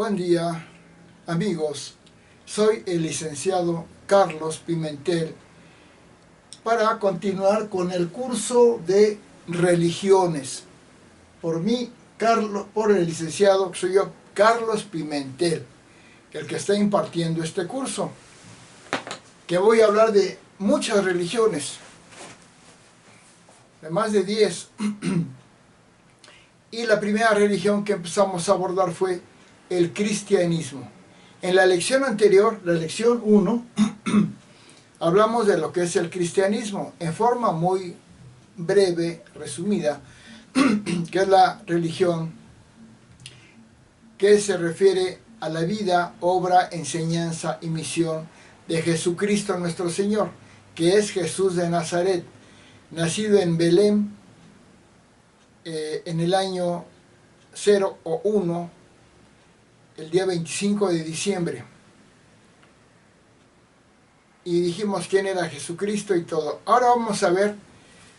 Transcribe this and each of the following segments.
Buen día, amigos. Soy el licenciado Carlos Pimentel para continuar con el curso de religiones. Por el licenciado, que soy yo, Carlos Pimentel, el que está impartiendo este curso, que voy a hablar de muchas religiones, de más de 10. Y la primera religión que empezamos a abordar fue el cristianismo. En la lección anterior, la lección 1, hablamos de lo que es el cristianismo en forma muy breve, resumida, que es la religión que se refiere a la vida, obra, enseñanza y misión de Jesucristo nuestro Señor, que es Jesús de Nazaret, nacido en Belén en el año 0 o 1, el día 25 de diciembre. Y dijimos quién era Jesucristo y todo. Ahora vamos a ver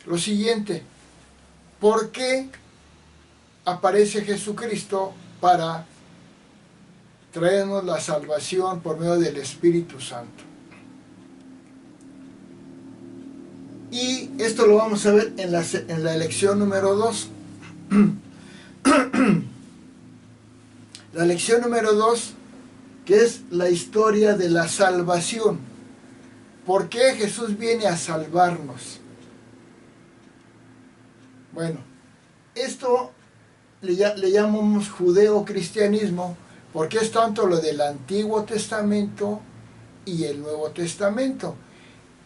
lo siguiente. ¿Por qué aparece Jesucristo para traernos la salvación por medio del Espíritu Santo? Y esto lo vamos a ver en la lección número 2. La lección número 2, que es la historia de la salvación. ¿Por qué Jesús viene a salvarnos? Bueno, esto le llamamos judeo-cristianismo, porque es tanto lo del Antiguo Testamento y el Nuevo Testamento.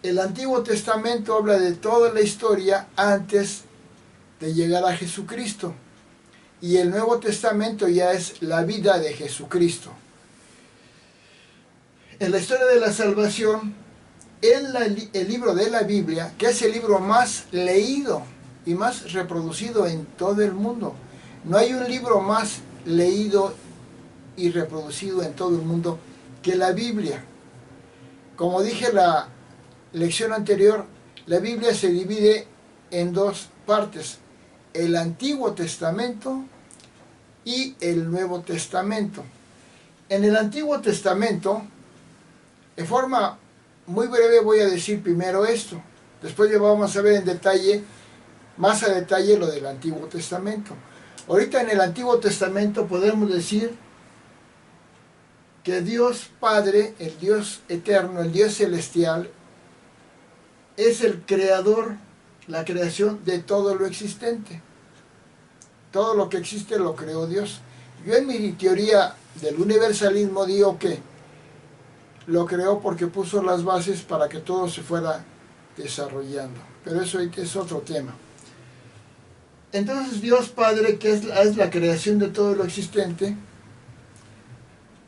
El Antiguo Testamento habla de toda la historia antes de llegar a Jesucristo. Y el Nuevo Testamento ya es la vida de Jesucristo. En la historia de la salvación, el libro de la Biblia, que es el libro más leído y más reproducido en todo el mundo. No hay un libro más leído y reproducido en todo el mundo que la Biblia. Como dije la lección anterior, la Biblia se divide en dos partes: el Antiguo Testamento y el Nuevo Testamento. En el Antiguo Testamento, en forma muy breve voy a decir primero esto, después ya vamos a ver en detalle, más a detalle, lo del Antiguo Testamento. Ahorita en el Antiguo Testamento podemos decir que Dios Padre, el Dios eterno, el Dios celestial, es el creador, la creación de todo lo existente. Todo lo que existe lo creó Dios. Yo en mi teoría del universalismo digo que lo creó porque puso las bases para que todo se fuera desarrollando. Pero eso es otro tema. Entonces Dios Padre, que es la creación de todo lo existente,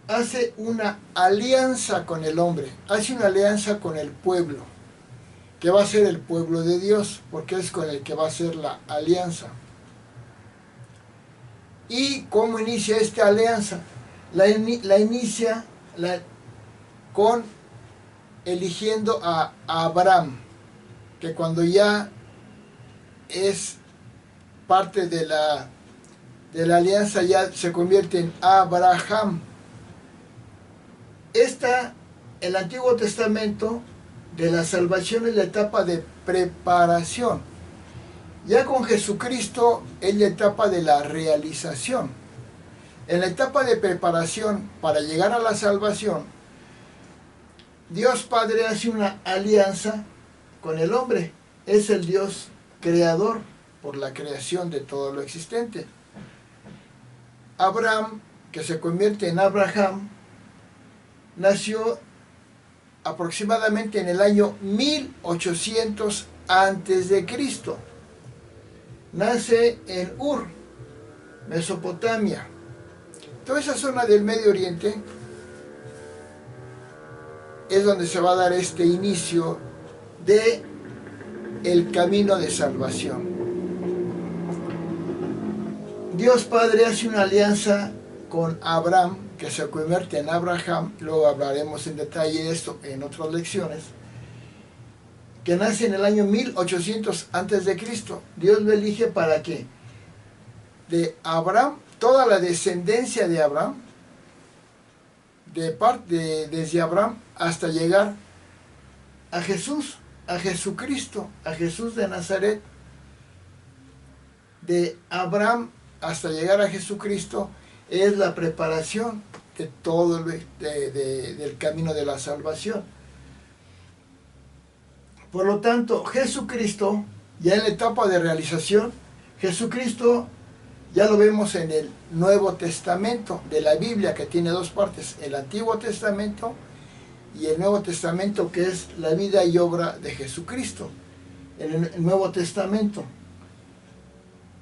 hace una alianza con el hombre, hace una alianza con el pueblo, que va a ser el pueblo de Dios, porque es con el que va a ser la alianza. ¿Y cómo inicia esta alianza? La inicia con eligiendo a Abraham, que cuando ya es parte de la alianza ya se convierte en Abraham. El Antiguo Testamento de la salvación es la etapa de preparación. Ya con Jesucristo es la etapa de la realización. En la etapa de preparación para llegar a la salvación, Dios Padre hace una alianza con el hombre. Es el Dios creador por la creación de todo lo existente. Abraham, que se convierte en Abraham, nació aproximadamente en el año 1800 a.C. Nace en Ur, Mesopotamia. Toda esa zona del Medio Oriente es donde se va a dar este inicio de el camino de salvación. Dios Padre hace una alianza con Abraham, que se convierte en Abraham. Luego hablaremos en detalle de esto en otras lecciones. Que nace en el año 1800 a.C. Dios lo elige para que de Abraham, toda la descendencia de Abraham, desde Abraham hasta llegar a Jesús, a Jesucristo, a Jesús de Nazaret. De Abraham hasta llegar a Jesucristo es la preparación de todo del camino de la salvación. Por lo tanto, Jesucristo, ya en la etapa de realización, Jesucristo ya lo vemos en el Nuevo Testamento de la Biblia, que tiene dos partes, el Antiguo Testamento y el Nuevo Testamento, que es la vida y obra de Jesucristo, en el Nuevo Testamento.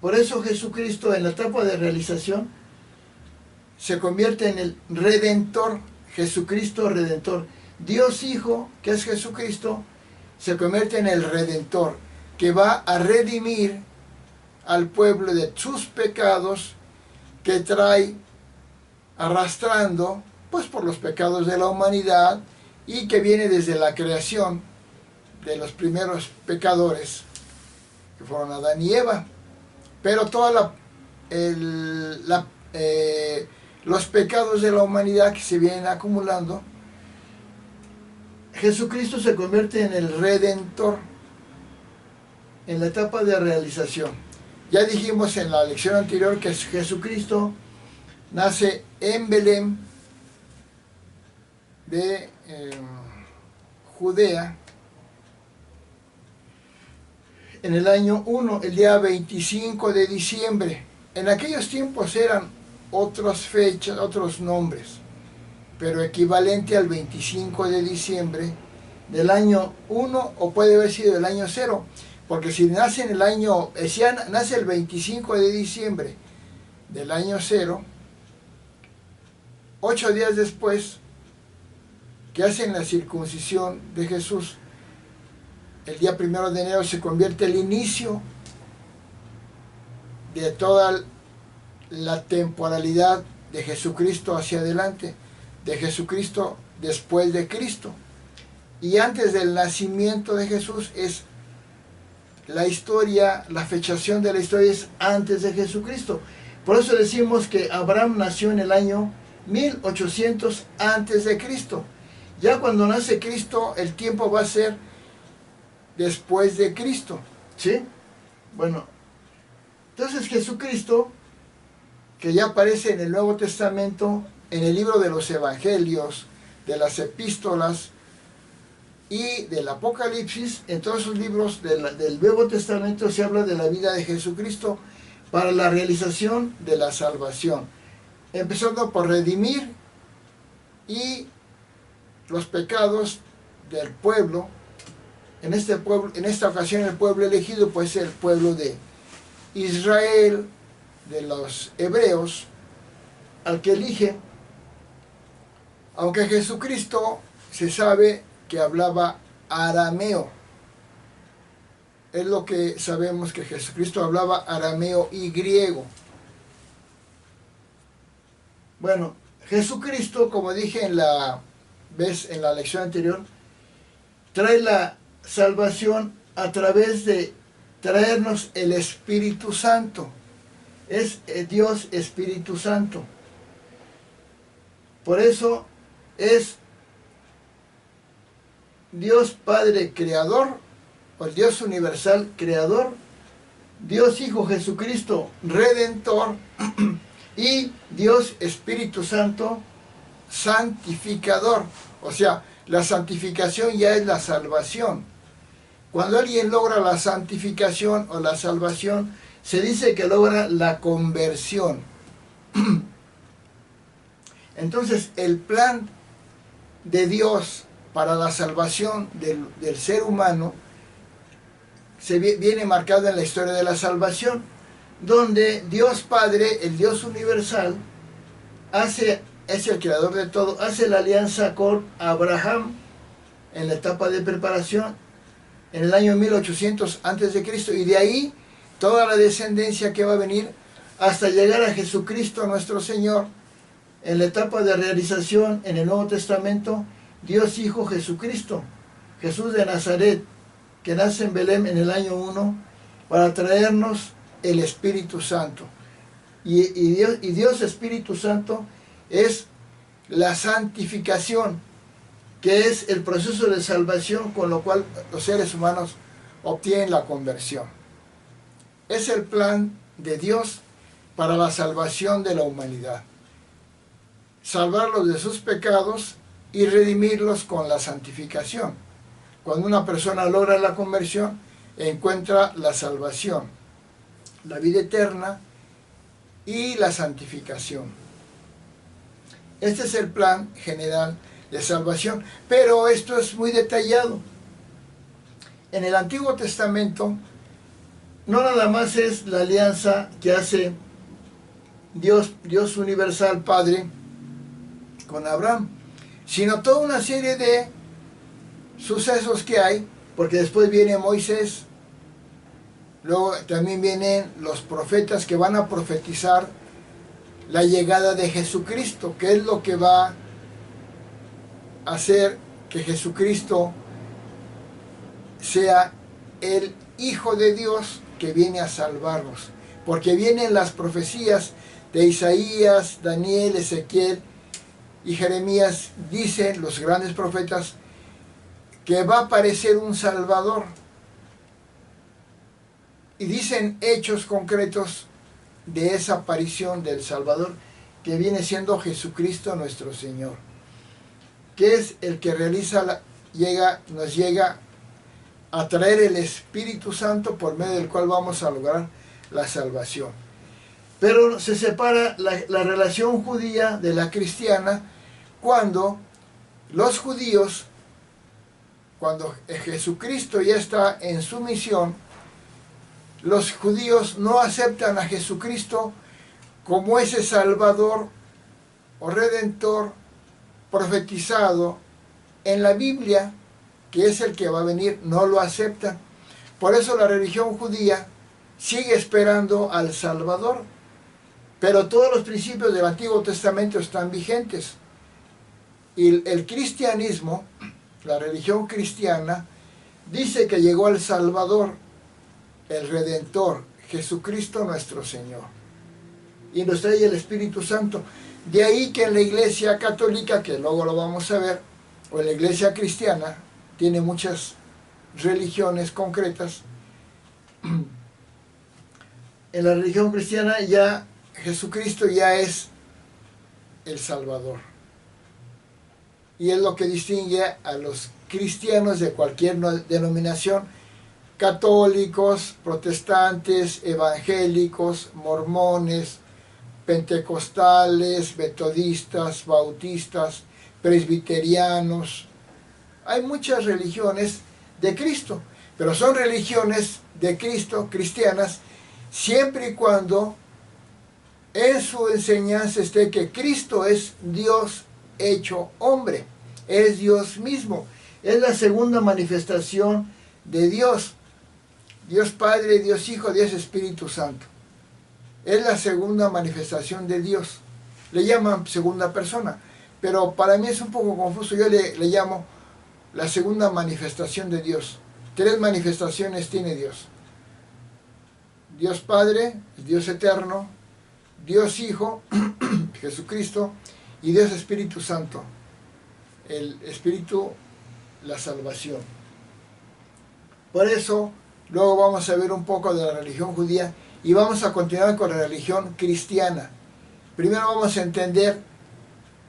Por eso Jesucristo en la etapa de realización se convierte en el Redentor, Jesucristo Redentor. Dios Hijo, que es Jesucristo, se convierte en el Redentor, que va a redimir al pueblo de sus pecados que trae arrastrando, pues por los pecados de la humanidad, y que viene desde la creación de los primeros pecadores, que fueron Adán y Eva. Pero todos los pecados de la humanidad que se vienen acumulando, Jesucristo se convierte en el Redentor en la etapa de realización. Ya dijimos en la lección anterior que Jesucristo nace en Belén de Judea en el año 1, el día 25 de diciembre. En aquellos tiempos eran otras fechas, otros nombres, pero equivalente al 25 de diciembre del año 1, o puede haber sido del año 0, porque si nace en el año, si nace el 25 de diciembre del año 0, 8 días después que hacen la circuncisión de Jesús, el día 1 de enero se convierte el inicio de toda la temporalidad de Jesucristo hacia adelante, de Jesucristo después de Cristo. Y antes del nacimiento de Jesús es la historia, la fechación de la historia es antes de Jesucristo. Por eso decimos que Abraham nació en el año 1800 antes de Cristo. Ya cuando nace Cristo, el tiempo va a ser después de Cristo, ¿sí? Bueno, entonces Jesucristo, que ya aparece en el Nuevo Testamento, en el libro de los Evangelios, de las Epístolas y del Apocalipsis, en todos esos libros del Nuevo Testamento se habla de la vida de Jesucristo para la realización de la salvación, empezando por redimir y los pecados del pueblo. En esta ocasión el pueblo elegido pues el pueblo de Israel, de los hebreos, al que elige, aunque Jesucristo se sabe que hablaba arameo. Es lo que sabemos, que Jesucristo hablaba arameo y griego. Bueno, Jesucristo, como dije en la lección anterior, trae la salvación a través de traernos el Espíritu Santo. Es Dios Espíritu Santo. Por eso es Dios Padre Creador, o el Dios Universal Creador, Dios Hijo Jesucristo Redentor y Dios Espíritu Santo Santificador. O sea, la santificación ya es la salvación. Cuando alguien logra la santificación o la salvación, se dice que logra la conversión. Entonces, el plan de Dios para la salvación del ser humano viene marcado en la historia de la salvación, donde Dios Padre, el Dios universal, es el creador de todo, hace la alianza con Abraham en la etapa de preparación en el año 1800 a.C., y de ahí toda la descendencia que va a venir hasta llegar a Jesucristo nuestro Señor en la etapa de realización en el Nuevo Testamento, Dios Hijo Jesucristo, Jesús de Nazaret, que nace en Belén en el año 1 para traernos el Espíritu Santo. Y Dios Espíritu Santo es la santificación, que es el proceso de salvación con lo cual los seres humanos obtienen la conversión. Es el plan de Dios para la salvación de la humanidad. Salvarlos de sus pecados y redimirlos con la santificación. Cuando una persona logra la conversión, encuentra la salvación, la vida eterna y la santificación. Este es el plan general de salvación, pero esto es muy detallado. En el Antiguo Testamento no nada más es la alianza que hace Dios universal Padre con Abraham, sino toda una serie de sucesos que hay, porque después viene Moisés, luego también vienen los profetas que van a profetizar la llegada de Jesucristo, que es lo que va a hacer que Jesucristo sea el Hijo de Dios que viene a salvarnos, porque vienen las profecías de Isaías, Daniel, Ezequiel y Jeremías, dicen los grandes profetas que va a aparecer un Salvador, y dicen hechos concretos de esa aparición del Salvador, que viene siendo Jesucristo nuestro Señor, que es el que realiza nos llega a traer el Espíritu Santo, por medio del cual vamos a lograr la salvación. Pero se separa la relación judía de la cristiana cuando los judíos, cuando Jesucristo ya está en su misión, los judíos no aceptan a Jesucristo como ese Salvador o Redentor profetizado en la Biblia, que es el que va a venir, no lo aceptan. Por eso la religión judía sigue esperando al Salvador, pero todos los principios del Antiguo Testamento están vigentes. Y el cristianismo, la religión cristiana, dice que llegó el Salvador, el Redentor, Jesucristo nuestro Señor, y nos trae el Espíritu Santo. De ahí que en la Iglesia católica, que luego lo vamos a ver, o en la Iglesia cristiana, tiene muchas religiones concretas. En la religión cristiana ya Jesucristo ya es el Salvador. Y es lo que distingue a los cristianos de cualquier denominación: católicos, protestantes, evangélicos, mormones, pentecostales, metodistas, bautistas, presbiterianos. Hay muchas religiones de Cristo, pero son religiones de Cristo, cristianas, siempre y cuando en su enseñanza esté que Cristo es Dios hecho hombre, es Dios mismo, es la segunda manifestación de Dios, Dios Padre, Dios Hijo, Dios Espíritu Santo. Es la segunda manifestación de Dios. Le llaman segunda persona, pero para mí es un poco confuso. Yo le llamo la segunda manifestación de Dios. 3 manifestaciones tiene Dios: Dios Padre, Dios eterno, Dios Hijo, Jesucristo, y Dios Espíritu Santo, el Espíritu, la salvación. Por eso, luego vamos a ver un poco de la religión judía y vamos a continuar con la religión cristiana. Primero vamos a entender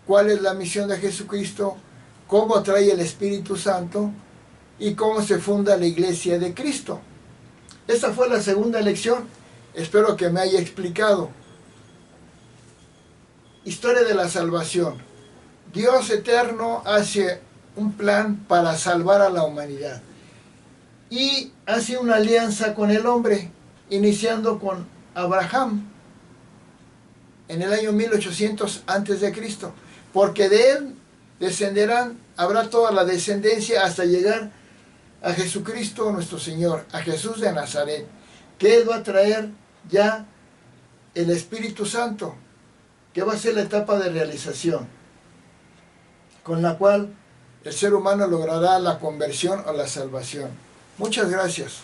cuál es la misión de Jesucristo, cómo trae el Espíritu Santo y cómo se funda la Iglesia de Cristo. Esta fue la segunda lección. Espero que me haya explicado. Historia de la salvación. Dios eterno hace un plan para salvar a la humanidad y hace una alianza con el hombre, iniciando con Abraham en el año 1800 a.C., porque de él descenderán, habrá toda la descendencia hasta llegar a Jesucristo nuestro Señor, a Jesús de Nazaret, que él va a traer ya el Espíritu Santo, que va a ser la etapa de realización, con la cual el ser humano logrará la conversión o la salvación. Muchas gracias.